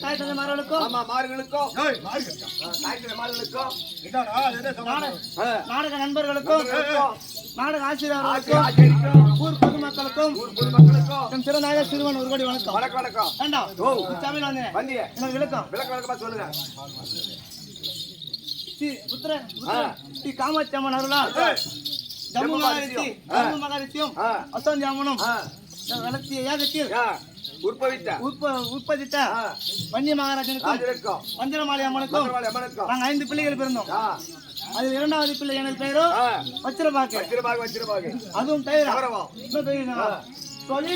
தாய் தந்தை மார்களுக்கும் நாடக நண்பர்களுக்கும் நாடக ஆசிரியர்களுக்கும் ஊர் பொதுமக்களுக்கும் சிறநாயக சிறுவன் ஒரு கோடி வணக்கம். விளக்கம் சொல்லுங்க. ஸ்ரீ காமாட்சி அம்மன் அருளால் ஜம்மு மகாரிஷியும் அசோன் ஜாமனும் வளர்த்திய யாகத்தில் உற்பத்தித்த வன்னிய மகாராஜனுக்கும் வஞ்சரமாளி அம்மனுக்கும் நாங்கள் 5 பிள்ளைகள் பிறந்தோம். அதில் 2வது பிள்ளை எனது பெயரோ வச்சிரபாகு. அதுவும் பெயர் சொல்லி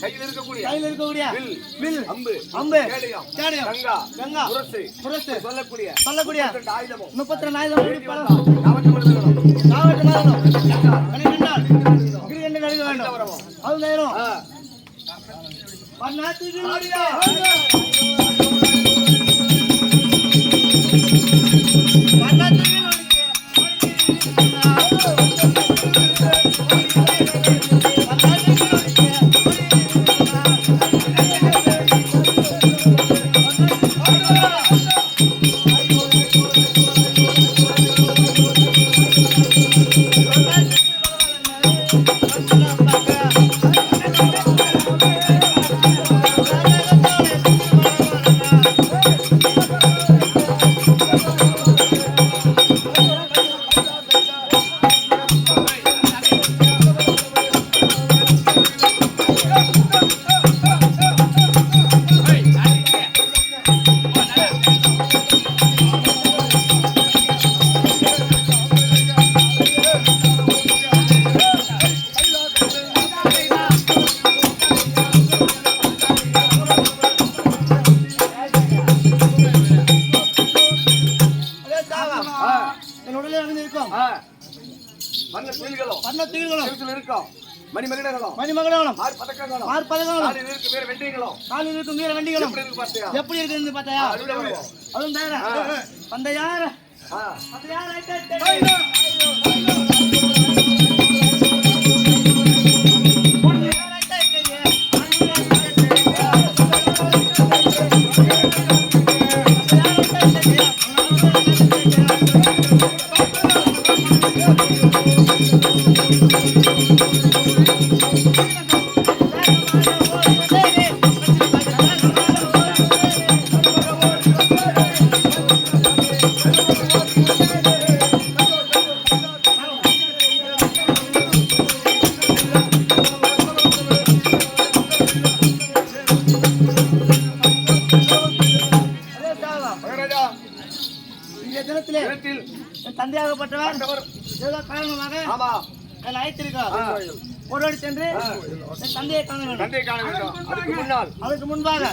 கையில் இருக்கக்கூடிய அம்பு கங்கா புரசு சொல்லக்கூடிய 32 Hey! வண்ண துயில்களும் வண்ணத்துயில்களும் இருக்கும் மணிமகுடங்களும் மணிமகுடங்களும் மார்பதக்கங்களும் மார்பதக்கங்களும் காலில் இருக்கு வீர வெண்டிகளும் எப்படி இருக்கு பார்த்தியா எப்படி இருக்குன்னு பார்த்தாயா அதுவும் தவிர பந்தையார என் தந்தையாகப்பட்டவர் ஏதோ காரணமாக என்னை அழைத்திருக்கார். ஓடோடி சென்று என் தந்தையை காண வேண்டும். அதுக்கு முன்பாக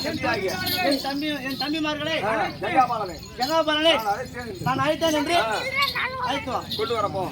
என் தம்பிமார்களை ஜெகாபாலனை நான் அழைத்தேன் என்று அழைத்து வா. கொண்டு வரப்போ